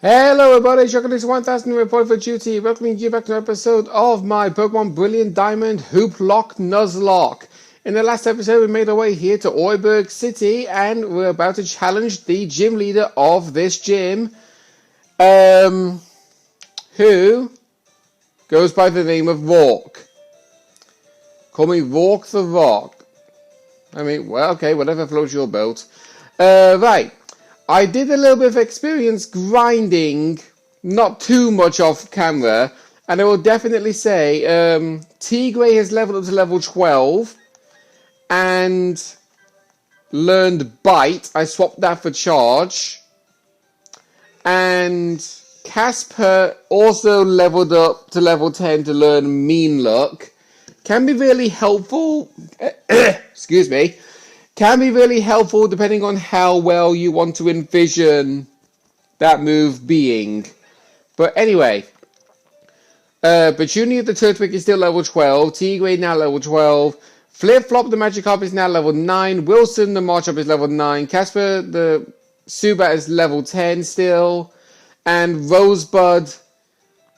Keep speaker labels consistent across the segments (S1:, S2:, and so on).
S1: Hello everybody, Chocolate 1000 report for duty, welcoming you back to an episode of my Pokemon Brilliant Diamond Hooplocke Nuzlocke. In the last episode we made our way here to Oiberg City and we're about to challenge the gym leader of this gym, who goes by the name of Rock. Call me Rock the Rock. I mean, well, okay, whatever floats your boat. Right. I did a little bit of experience grinding, not too much off camera, and I will definitely say Tigray has leveled up to level 12 and learned Bite. I swapped that for Charge. And Casper also leveled up to level 10 to learn Mean Luck. Can be really helpful. Excuse me. Can be really helpful depending on how well you want to envision that move being. But anyway, Petunia the Turtwig is still level 12. Tigray now level 12. Flip-Flop the Magikarp is now level 9. Wilson the Marchop is level 9. Casper the Zubat is level 10 still. And Rosebud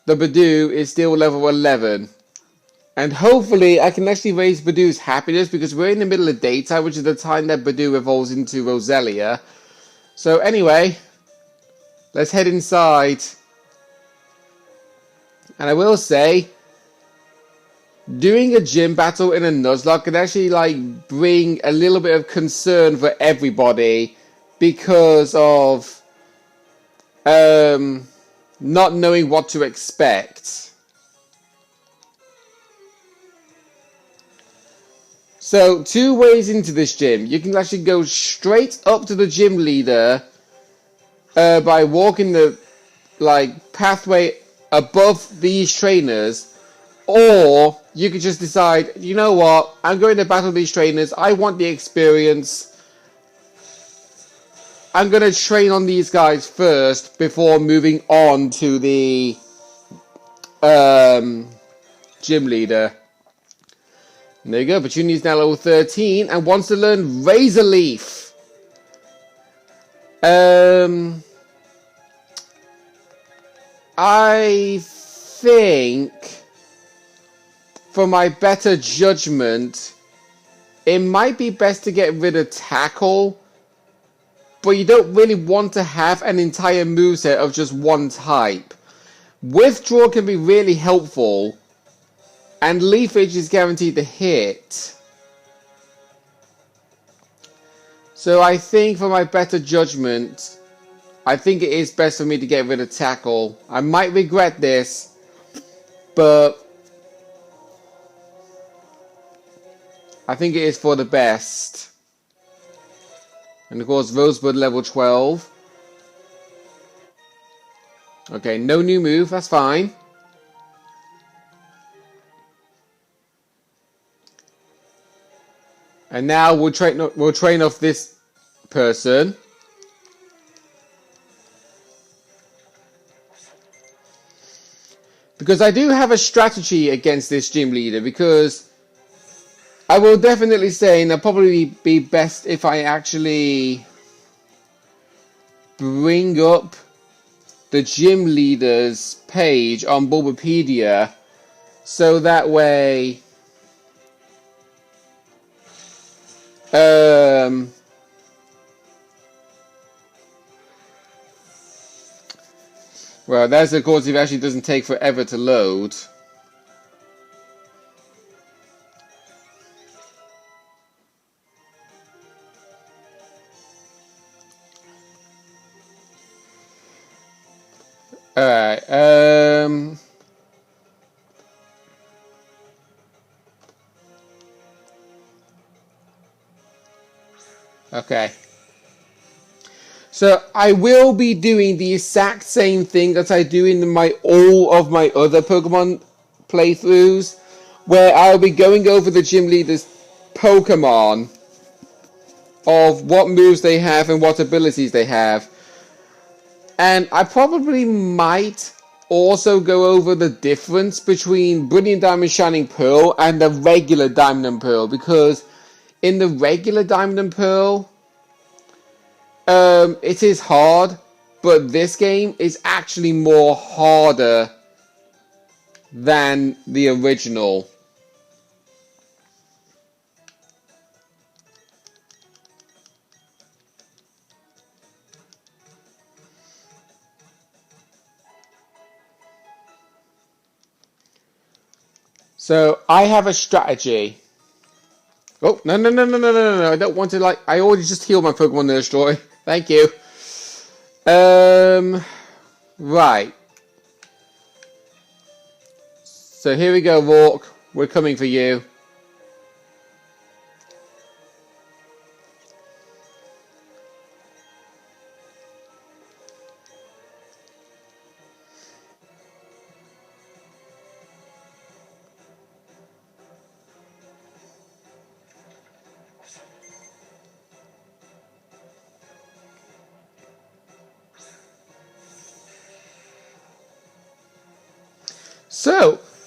S1: the Badoo is still level 11. And hopefully I can actually raise Badoo's happiness because we're in the middle of daytime, which is the time that Badoo evolves into Roselia. So anyway, let's head inside. And I will say, doing a gym battle in a Nuzlocke can actually bring a little bit of concern for everybody because of not knowing what to expect. So, two ways into this gym. You can actually go straight up to the gym leader by walking the pathway above these trainers, or you could just decide, you know what, I'm going to battle these trainers, I want the experience, I'm going to train on these guys first before moving on to the gym leader. And there you go, Petunia's now level 13 and wants to learn Razor Leaf. I think, for my better judgment, it might be best to get rid of Tackle, but you don't really want to have an entire moveset of just one type. Withdraw can be really helpful. And Leafage is guaranteed to hit. So I think for my better judgment, I think it is best for me to get rid of Tackle. I might regret this, but I think it is for the best. And of course, Rosebud level 12. Okay, no new move, that's fine. And now we'll train off this person. Because I do have a strategy against this gym leader, because I will definitely say, and it'll probably be best if I actually bring up the gym leader's page on Bulbapedia, so that way well, that's of course if it actually doesn't take forever to load. Alright, okay. So I will be doing the exact same thing that I do in all of my other Pokemon playthroughs, where I'll be going over the gym leader's Pokemon of what moves they have and what abilities they have. And I probably might also go over the difference between Brilliant Diamond Shining Pearl and the regular Diamond and Pearl, because in the regular Diamond and Pearl, it is hard but this game is actually more harder than the original. So I have a strategy. Oh, no, I don't want to, like, I already just healed my Pokemon Nuzlocke. Thank you. Right. So here we go, Rourke. We're coming for you.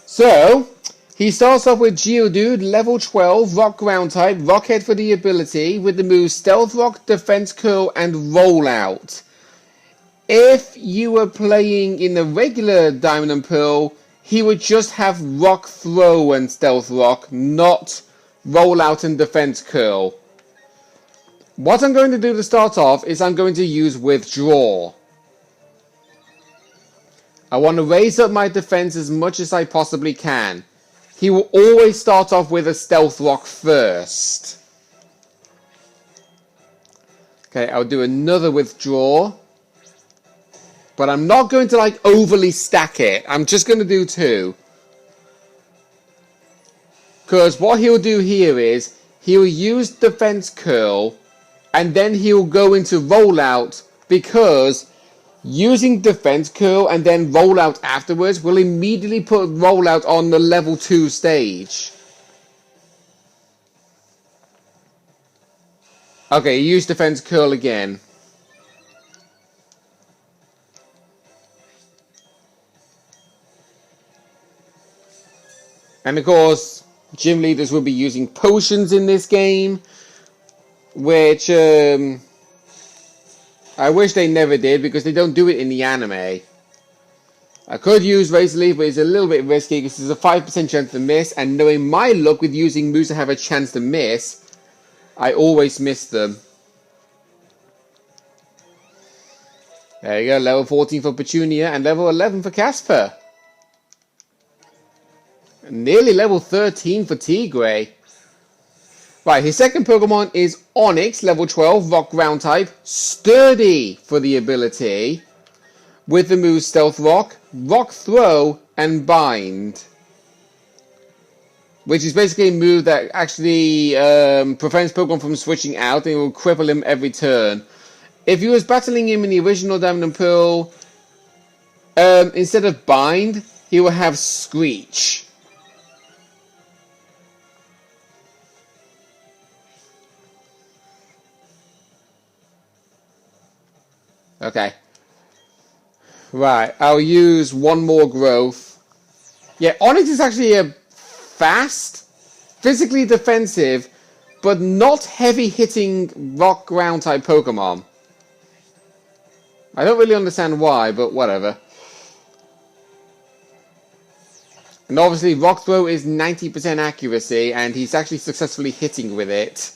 S1: So, he starts off with Geodude, level 12, Rock Ground type, Rockhead for the ability, with the moves Stealth Rock, Defense Curl, and Rollout. If you were playing in the regular Diamond and Pearl, he would just have Rock Throw and Stealth Rock, not Rollout and Defense Curl. What I'm going to do to start off is I'm going to use Withdraw. I want to raise up my defense as much as I possibly can. He will always start off with a Stealth Rock first. Okay, I'll do another Withdraw. But I'm not going to, like, overly stack it. I'm just going to do 2. Because what he'll do here is, he'll use Defense Curl, and then he'll go into Rollout, because using Defense Curl and then Rollout afterwards will immediately put Rollout on the level 2 stage. Okay, use Defense Curl again. And of course, gym leaders will be using potions in this game, which I wish they never did, because they don't do it in the anime. I could use Razor Leaf, but it's a little bit risky because there's a 5% chance to miss, and knowing my luck with using moves that have a chance to miss, I always miss them. There you go, level 14 for Petunia and level 11 for Casper. Nearly level 13 for Tigray. Right, his second Pokemon is Onix, level 12, Rock Ground type, Sturdy for the ability, with the moves Stealth Rock, Rock Throw, and Bind. Which is basically a move that actually prevents Pokemon from switching out, and it will cripple him every turn. If you was battling him in the original Diamond and Pearl, instead of Bind, he will have Screech. Okay. Right, I'll use one more growth. Yeah, Onix is actually a fast, physically defensive, but not heavy-hitting rock ground type Pokemon. I don't really understand why, but whatever. And obviously Rock Throw is 90% accuracy, and he's actually successfully hitting with it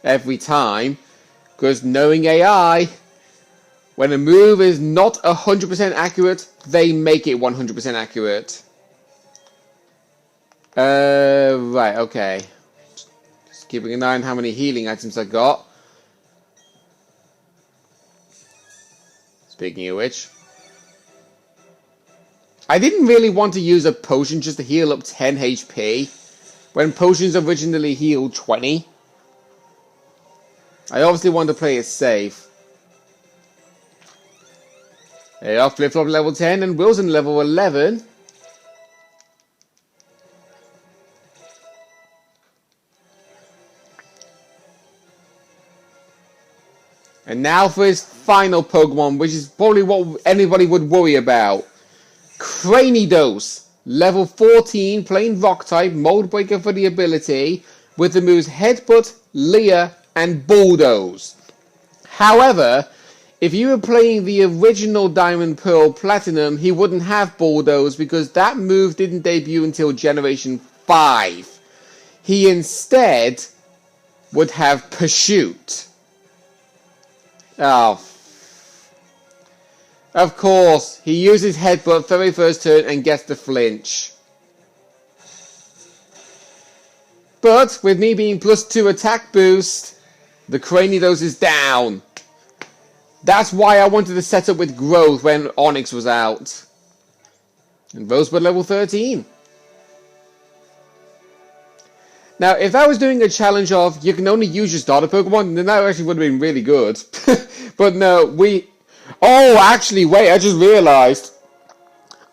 S1: every time. Because knowing AI, when a move is not 100% accurate, they make it 100% accurate. Right, okay. Just keeping an eye on how many healing items I got. Speaking of which, I didn't really want to use a potion just to heal up 10 HP, when potions originally healed 20. I obviously want to play it safe. There you are, Flip-Flop level 10 and Wilson level 11. And now for his final Pokemon, which is probably what anybody would worry about. Cranidos, level 14, plain rock type, mold breaker for the ability, with the moves Headbutt, Leer, and Bulldoze. However, if you were playing the original Diamond, Pearl, Platinum, he wouldn't have Bulldoze because that move didn't debut until Generation 5. He instead would have Pursuit. Oh. Of course, he uses Headbutt very first turn and gets the flinch. But with me being +2 attack boost, the Cranidos is down. That's why I wanted to set up with Growth when Onyx was out. And Rosebud level 13. Now, if I was doing a challenge of you can only use your starter Pokemon, then that actually would have been really good. But no, oh, actually, wait, I just realized.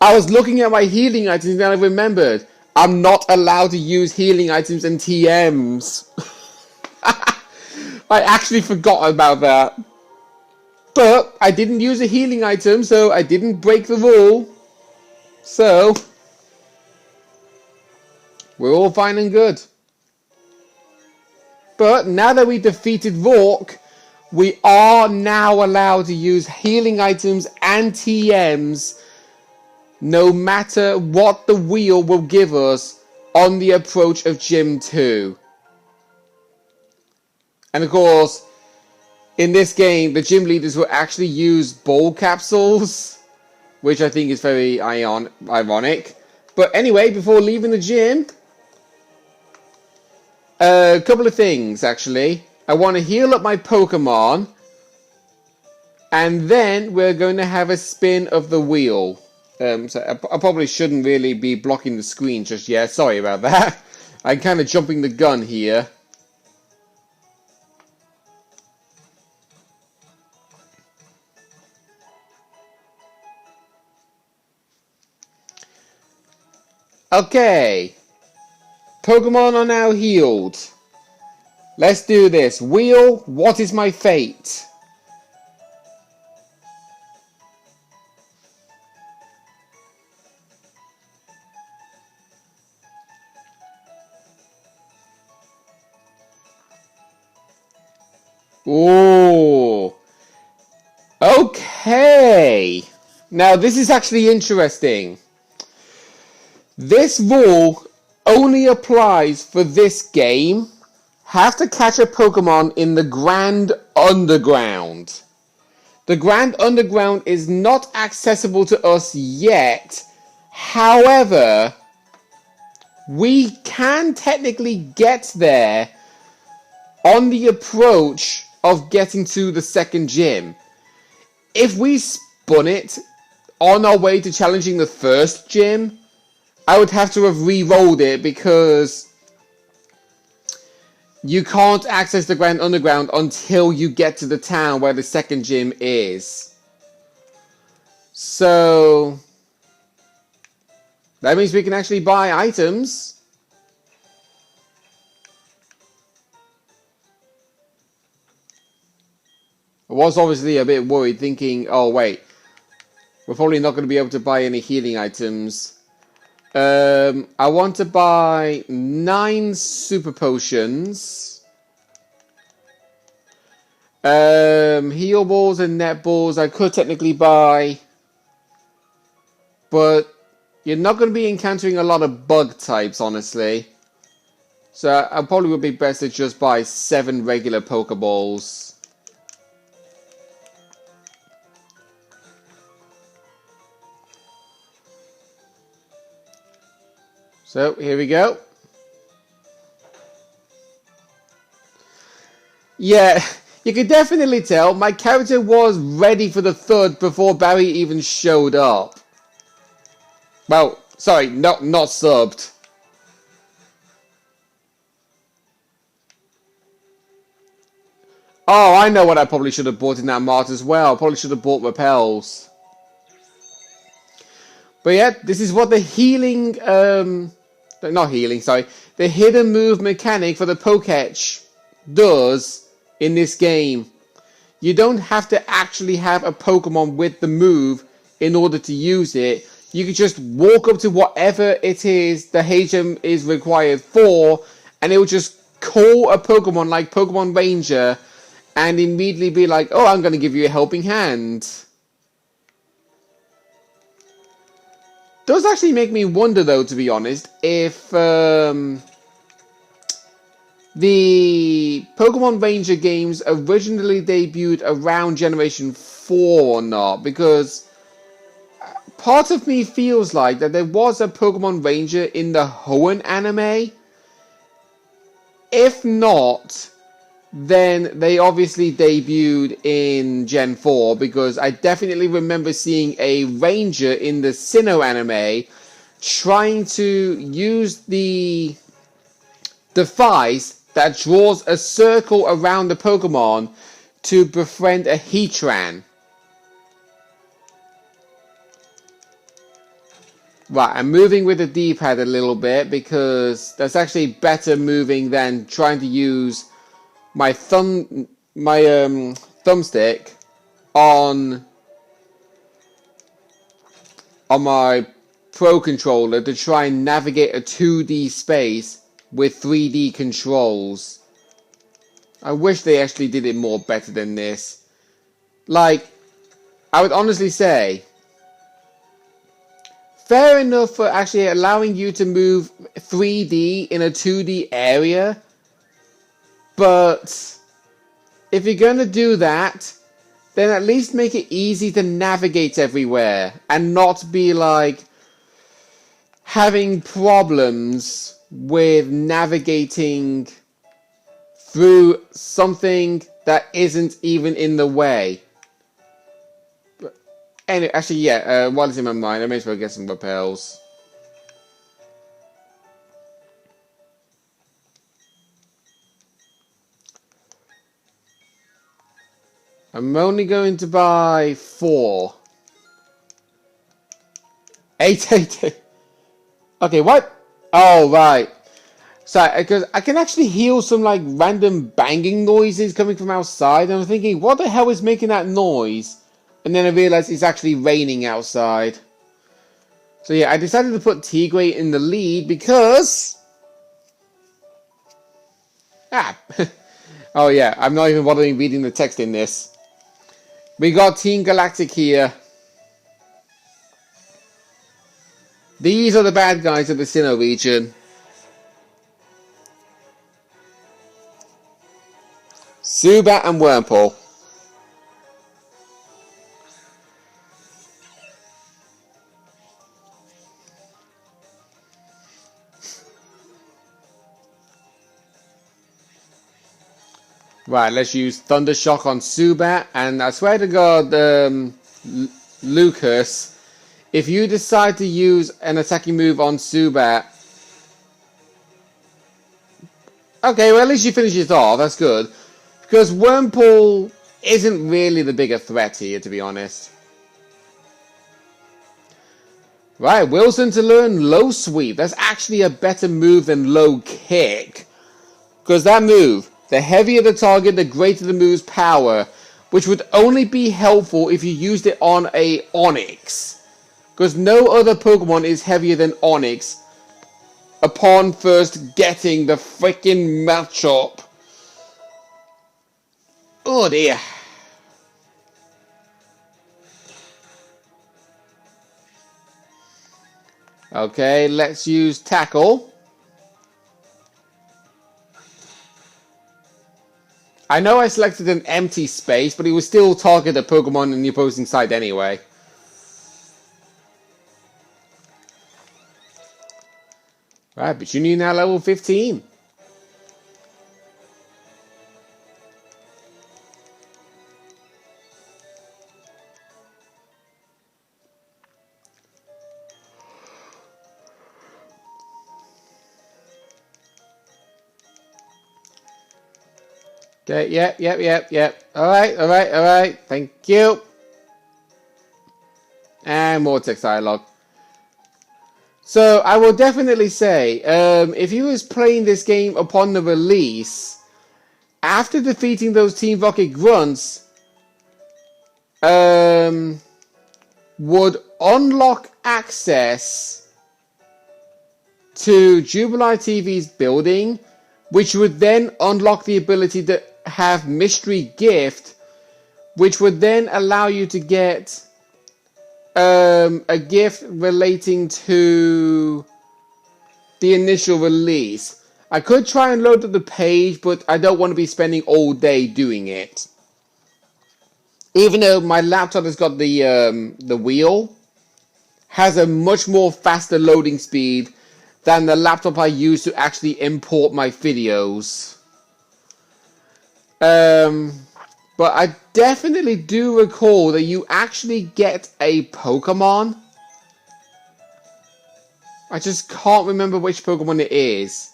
S1: I was looking at my healing items and I remembered. I'm not allowed to use healing items and TMs. I actually forgot about that. But I didn't use a healing item, so I didn't break the rule. So, we're all fine and good. But now that we defeated Vork, we are now allowed to use healing items and TMs no matter what the wheel will give us on the approach of Gym 2. And of course, in this game, the gym leaders will actually use ball capsules, which I think is very ironic. But anyway, before leaving the gym, a couple of things actually. I want to heal up my Pokemon, and then we're going to have a spin of the wheel. So I probably shouldn't really be blocking the screen just yet. Sorry about that. I'm kind of jumping the gun here. Okay, Pokemon are now healed. Let's do this. Wheel, what is my fate? Ooh. Okay. Now this is actually interesting. This rule only applies for this game. Have to catch a Pokemon in the Grand Underground. The Grand Underground is not accessible to us yet. However, we can technically get there on the approach of getting to the second gym. If we spun it on our way to challenging the first gym, I would have to have re-rolled it because you can't access the Grand Underground until you get to the town where the second gym is. So that means we can actually buy items. I was obviously a bit worried, thinking, oh wait, we're probably not going to be able to buy any healing items. I want to buy 9 super potions. Heal balls and net balls I could technically buy, but you're not going to be encountering a lot of bug types, honestly. So I probably would be best to just buy 7 regular Pokeballs. So, here we go. Yeah, you can definitely tell my character was ready for the third before Barry even showed up. Well, sorry, not subbed. Oh, I know what I probably should have bought in that mart as well. Probably should have bought repels. But yeah, this is what the healing, the hidden move mechanic for the Poketch does in this game. You don't have to actually have a Pokemon with the move in order to use it. You can just walk up to whatever it is the HM is required for, and it will just call a Pokemon like Pokemon Ranger, and immediately be like, oh, I'm going to give you a helping hand. Does actually make me wonder, though, to be honest, if the Pokemon Ranger games originally debuted around Generation 4 or not, because part of me feels like that there was a Pokemon Ranger in the Hoenn anime. If not, then they obviously debuted in Gen 4, because I definitely remember seeing a Ranger in the Sinnoh anime trying to use the device that draws a circle around the Pokemon to befriend a Heatran. Right, I'm moving with the D-pad a little bit because that's actually better moving than trying to use my thumbstick on my Pro controller to try and navigate a 2D space with 3D controls. I wish they actually did it more better than this. Like, I would honestly say, fair enough for actually allowing you to move 3D in a 2D area, but if you're going to do that, then at least make it easy to navigate everywhere and not be like having problems with navigating through something that isn't even in the way. But anyway, actually, yeah, while it's in my mind, I may as well get some repels. I'm only going to buy 4. 8. Okay, what? Oh, right. So, because I can actually hear some like random banging noises coming from outside, and I'm thinking, what the hell is making that noise? And then I realized it's actually raining outside. So yeah, I decided to put Tigray in the lead because... oh yeah, I'm not even bothering reading the text in this. We got Team Galactic here. These are the bad guys of the Sinnoh region. Zubat and Wurmple. Right, let's use Thunder Shock on Zubat, and I swear to God, Lucas, if you decide to use an attacking move on Zubat... Okay, well at least you finish it off, that's good. Because Wurmple isn't really the bigger threat here, to be honest. Right, Wilson to learn Low Sweep. That's actually a better move than Low Kick. Because that move, the heavier the target, the greater the move's power. Which would only be helpful if you used it on a Onix. Because no other Pokemon is heavier than Onix upon first getting the freaking Machop. Oh dear. Okay, let's use Tackle. I know I selected an empty space, but it will still target a Pokemon on the opposing side anyway. Right, but you need now level 15. Okay, yep. Alright. Thank you. And more text dialogue. So, I will definitely say, if you was playing this game upon the release, after defeating those Team Rocket grunts, would unlock access to Jubilee TV's building, which would then unlock the ability to have mystery gift, which would then allow you to get a gift relating to the initial release. I could try and load up the page, but I don't want to be spending all day doing it. Even though my laptop has got the wheel, has a much more faster loading speed than the laptop I use to actually import my videos. But I definitely do recall that you actually get a Pokemon. I just can't remember which Pokemon it is.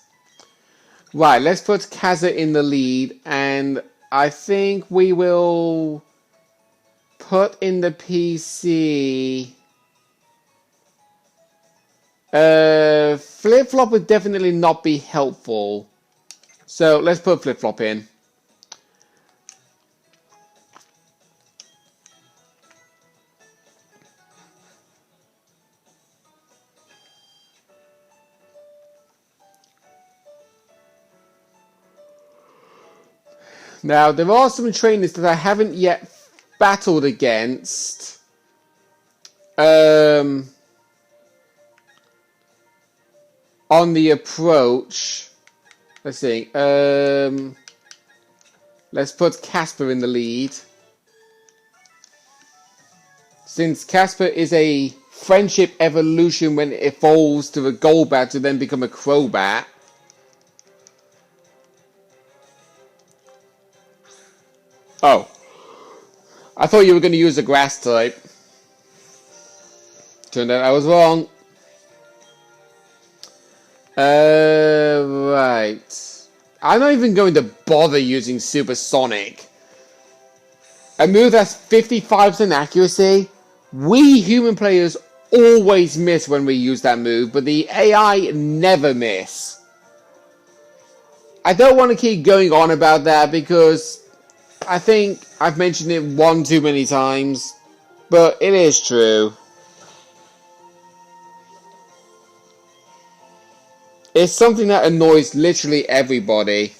S1: Right, let's put Kaza in the lead, and I think we will put in the PC. Flip-Flop would definitely not be helpful. So let's put Flip-Flop in. Now, there are some trainers that I haven't yet battled against. On the approach. Let's see. Let's put Casper in the lead. Since Casper is a friendship evolution when it evolves to a Golbat to then become a Crobat. Oh. I thought you were going to use a grass type. Turned out I was wrong. Right. I'm not even going to bother using Supersonic. A move that's 55% accuracy. We human players always miss when we use that move, but the AI never miss. I don't want to keep going on about that because I think I've mentioned it one too many times, but it is true. It's something that annoys literally everybody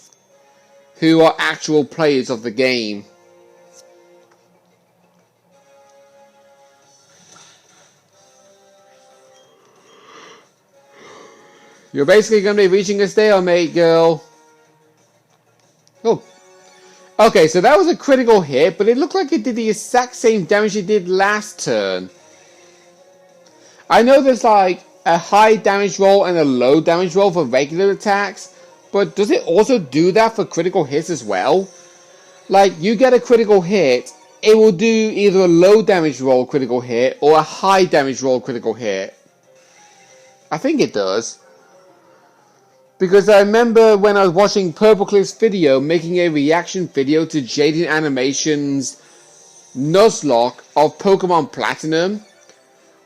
S1: who are actual players of the game. You're basically going to be reaching a stalemate, girl. Oh. Okay, so that was a critical hit, but it looked like it did the exact same damage it did last turn. I know there's like a high damage roll and a low damage roll for regular attacks, but does it also do that for critical hits as well? Like, you get a critical hit, it will do either a low damage roll critical hit or a high damage roll critical hit. I think it does. Because I remember when I was watching Purple Cliff's video, making a reaction video to Jaden Animation's Nuzlocke of Pokemon Platinum,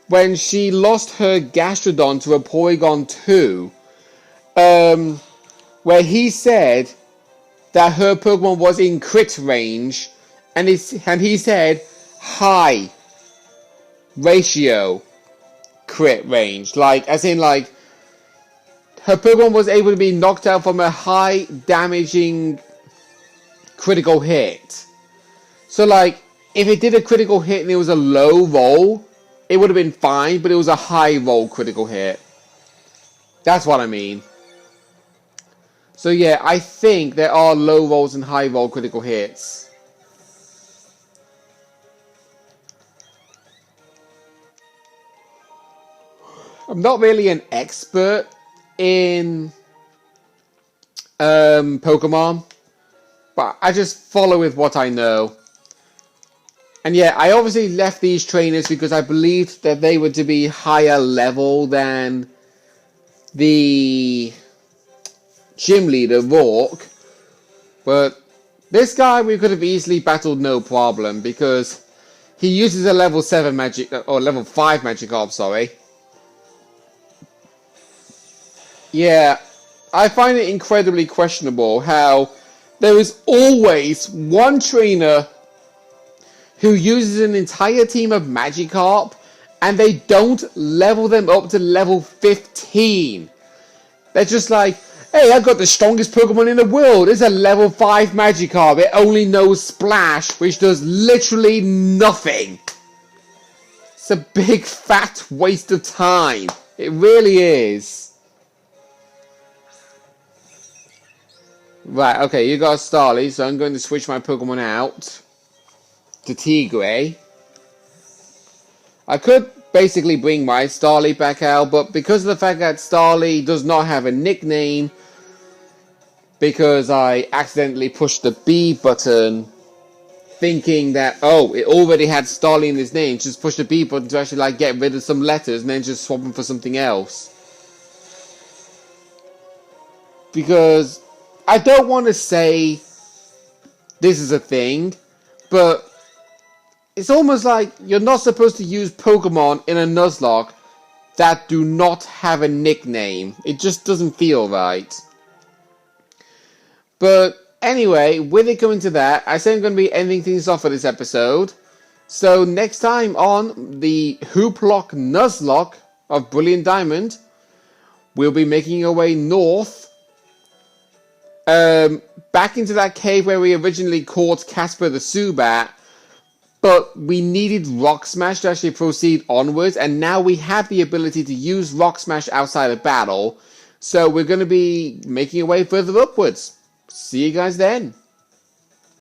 S1: when she lost her Gastrodon to a Porygon 2, where he said that her Pokemon was in crit range, and he said high ratio crit range, like as in like her Pokemon was able to be knocked out from a high damaging critical hit. So like, if it did a critical hit and it was a low roll, it would have been fine, but it was a high roll critical hit. That's what I mean. So yeah, I think there are low rolls and high roll critical hits. I'm not really an expert in Pokemon, but I just follow with what I know. And yeah, I obviously left these trainers because I believed that they were to be higher level than the gym leader, Rourke. But this guy we could have easily battled no problem because he uses a level 7 magic, or level 5 Magikarp, sorry. Yeah, I find it incredibly questionable how there is always one trainer who uses an entire team of Magikarp and they don't level them up to level 15. They're just like, Hey, I've got the strongest Pokemon in the world. It's a level 5 Magikarp. It only knows Splash, which does literally nothing. It's a big fat waste of time. It really is. Right, okay, you got a Starly, so I'm going to switch my Pokemon out to Tigray. I could basically bring my Starly back out, but because of the fact that Starly does not have a nickname, because I accidentally pushed the B button, thinking that, oh, it already had Starly in his name, just push the B button to actually like get rid of some letters and then just swap them for something else. Because I don't want to say this is a thing, but it's almost like you're not supposed to use Pokemon in a Nuzlocke that do not have a nickname. It just doesn't feel right. But anyway, with it coming to that, I say I'm going to be ending things off for this episode. So next time on the Hooplocke Nuzlocke of Brilliant Diamond, we'll be making our way north, back into that cave where we originally caught Casper the Zubat, but we needed Rock Smash to actually proceed onwards, and now we have the ability to use Rock Smash outside of battle, so we're going to be making our way further upwards. See you guys then.